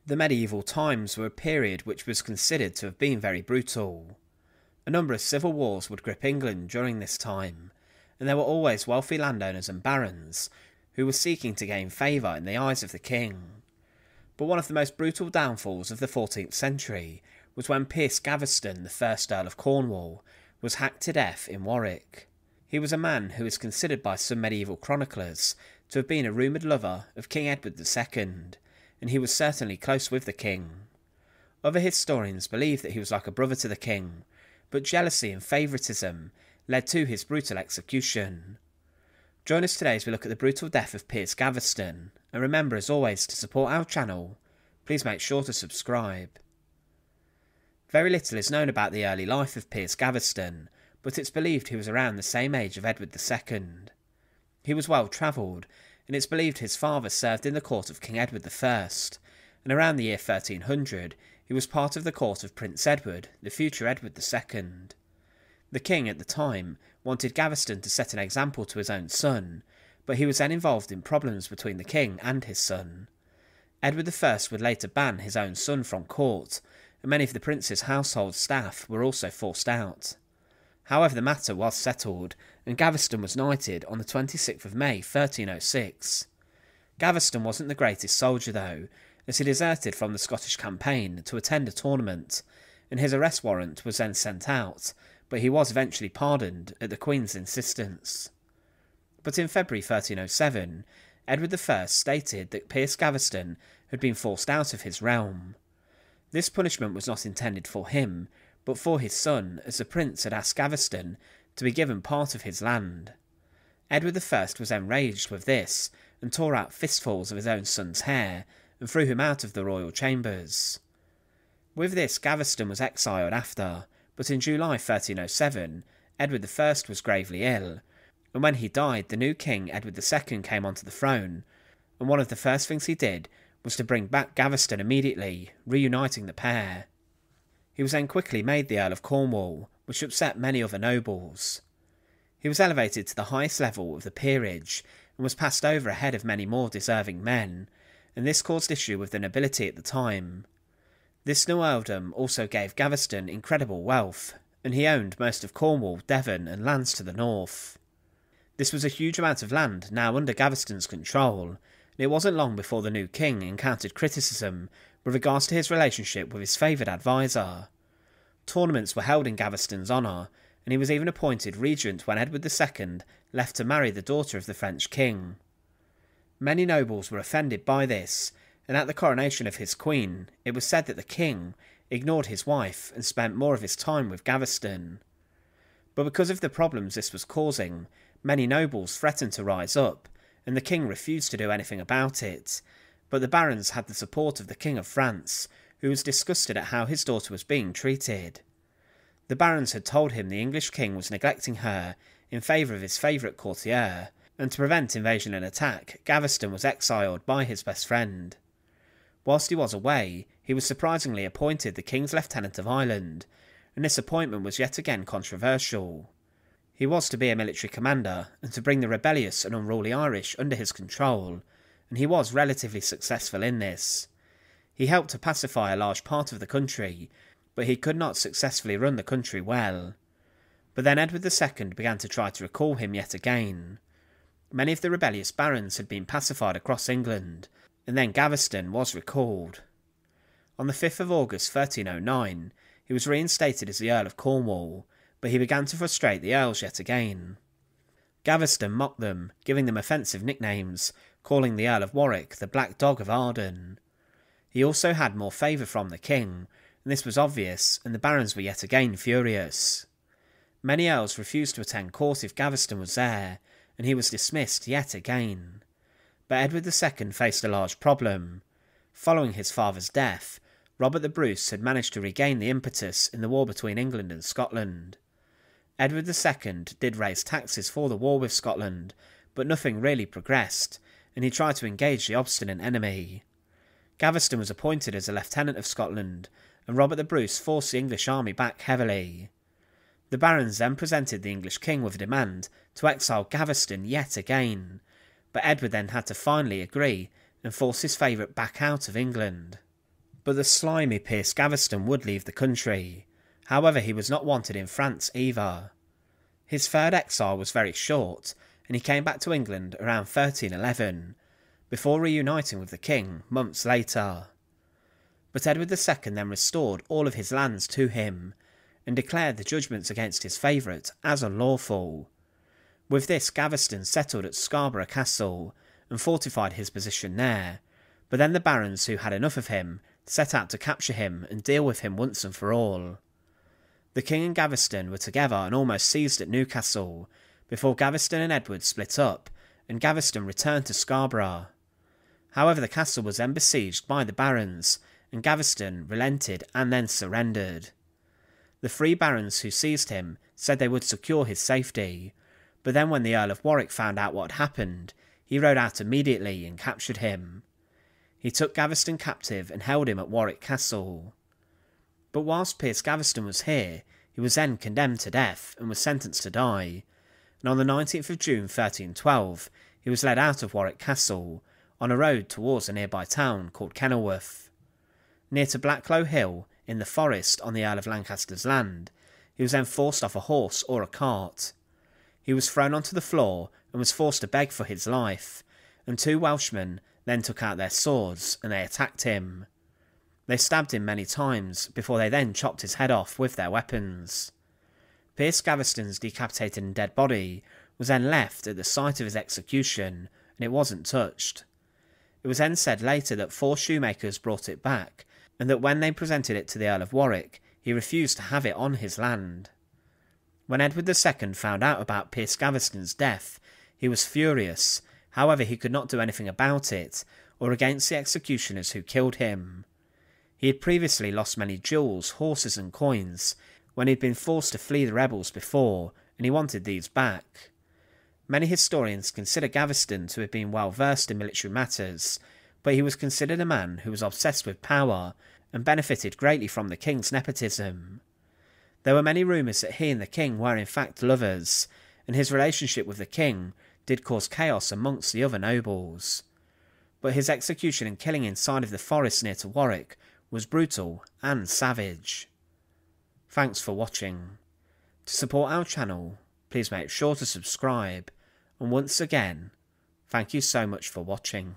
The medieval times were a period which was considered to have been very brutal. A number of civil wars would grip England during this time, and there were always wealthy landowners and barons who were seeking to gain favour in the eyes of the king. But one of the most brutal downfalls of the 14th century was when Piers Gaveston, the first Earl of Cornwall, was hacked to death in Warwick. He was a man who is considered by some medieval chroniclers to have been a rumoured lover of King Edward II, and he was certainly close with the king. Other historians believe that he was like a brother to the king, but jealousy and favouritism led to his brutal execution. Join us today as we look at the brutal death of Piers Gaveston, and remember as always to support our channel, please make sure to subscribe. Very little is known about the early life of Piers Gaveston, but it's believed he was around the same age of Edward II. He was well travelled, and it's believed his father served in the court of King Edward I, and around the year 1300 he was part of the court of Prince Edward, the future Edward II. The king at the time wanted Gaveston to set an example to his own son, but he was then involved in problems between the king and his son. Edward I would later ban his own son from court, and many of the prince's household staff were also forced out. However, the matter was settled, and Gaveston was knighted on the 26th of May 1306. Gaveston wasn't the greatest soldier though, as he deserted from the Scottish campaign to attend a tournament, and his arrest warrant was then sent out, but he was eventually pardoned at the Queen's insistence. But in February 1307, Edward I stated that Piers Gaveston had been forced out of his realm. This punishment was not intended for him, but for his son, as the prince had asked Gaveston to be given part of his land. Edward I was enraged with this, and tore out fistfuls of his own son's hair, and threw him out of the royal chambers. With this, Gaveston was exiled after, but in July 1307, Edward I was gravely ill, and when he died, the new king Edward II came onto the throne, and one of the first things he did was to bring back Gaveston immediately, reuniting the pair. He was then quickly made the Earl of Cornwall, which upset many other nobles. He was elevated to the highest level of the peerage, and was passed over ahead of many more deserving men, and this caused issue with the nobility at the time. This new earldom also gave Gaveston incredible wealth, and he owned most of Cornwall, Devon and lands to the north. This was a huge amount of land now under Gaveston's control, and it wasn't long before the new king encountered criticism with regards to his relationship with his favoured advisor. Tournaments were held in Gaveston's honour, and he was even appointed regent when Edward II left to marry the daughter of the French king. Many nobles were offended by this, and at the coronation of his queen, it was said that the king ignored his wife and spent more of his time with Gaveston. But because of the problems this was causing, many nobles threatened to rise up, and the king refused to do anything about it, but the barons had the support of the King of France, who was disgusted at how his daughter was being treated. The barons had told him the English king was neglecting her in favour of his favourite courtier, and to prevent invasion and attack, Gaveston was exiled by his best friend. Whilst he was away, he was surprisingly appointed the King's Lieutenant of Ireland, and this appointment was yet again controversial. He was to be a military commander, and to bring the rebellious and unruly Irish under his control, and he was relatively successful in this. He helped to pacify a large part of the country, but he could not successfully run the country well. But then Edward II began to try to recall him yet again. Many of the rebellious barons had been pacified across England, and then Gaveston was recalled. On the 5th of August 1309, he was reinstated as the Earl of Cornwall, but he began to frustrate the earls yet again. Gaveston mocked them, giving them offensive nicknames, calling the Earl of Warwick the Black Dog of Arden. He also had more favour from the king, and this was obvious, and the barons were yet again furious. Many earls refused to attend court if Gaveston was there, and he was dismissed yet again. But Edward II faced a large problem. Following his father's death, Robert the Bruce had managed to regain the impetus in the war between England and Scotland. Edward II did raise taxes for the war with Scotland, but nothing really progressed, and he tried to engage the obstinate enemy. Gaveston was appointed as a Lieutenant of Scotland, and Robert the Bruce forced the English army back heavily. The barons then presented the English king with a demand to exile Gaveston yet again, but Edward then had to finally agree and force his favourite back out of England. But the slimy Piers Gaveston would leave the country. However, he was not wanted in France either. His third exile was very short, and he came back to England around 1311, before reuniting with the king months later. But Edward II then restored all of his lands to him, and declared the judgments against his favourite as unlawful. With this, Gaveston settled at Scarborough Castle, and fortified his position there, but then the barons who had enough of him set out to capture him and deal with him once and for all. The king and Gaveston were together and almost seized at Newcastle, before Gaveston and Edward split up, and Gaveston returned to Scarborough. However, the castle was then besieged by the barons, and Gaveston relented and then surrendered. The 3 barons who seized him said they would secure his safety, but then when the Earl of Warwick found out what had happened, he rode out immediately and captured him. He took Gaveston captive and held him at Warwick Castle. But whilst Piers Gaveston was here, he was then condemned to death and was sentenced to die, and on the 19th of June 1312 he was led out of Warwick Castle on a road towards a nearby town called Kenilworth. Near to Blacklow Hill, in the forest on the Earl of Lancaster's land, he was then forced off a horse or a cart. He was thrown onto the floor and was forced to beg for his life, and 2 Welshmen then took out their swords and they attacked him. They stabbed him many times before they then chopped his head off with their weapons. Piers Gaveston's decapitated and dead body was then left at the site of his execution, and it wasn't touched. It was then said later that 4 shoemakers brought it back, and that when they presented it to the Earl of Warwick, he refused to have it on his land. When Edward II found out about Piers Gaveston's death, he was furious. However, he could not do anything about it, or against the executioners who killed him. He had previously lost many jewels, horses and coins, when he had been forced to flee the rebels before, and he wanted these back. Many historians consider Gaveston to have been well versed in military matters, but he was considered a man who was obsessed with power, and benefited greatly from the king's nepotism. There were many rumours that he and the king were in fact lovers, and his relationship with the king did cause chaos amongst the other nobles. But his execution and killing inside of the forest near to Warwick was brutal and savage. Thanks for watching. To support our channel, please make sure to subscribe, and once again, thank you so much for watching.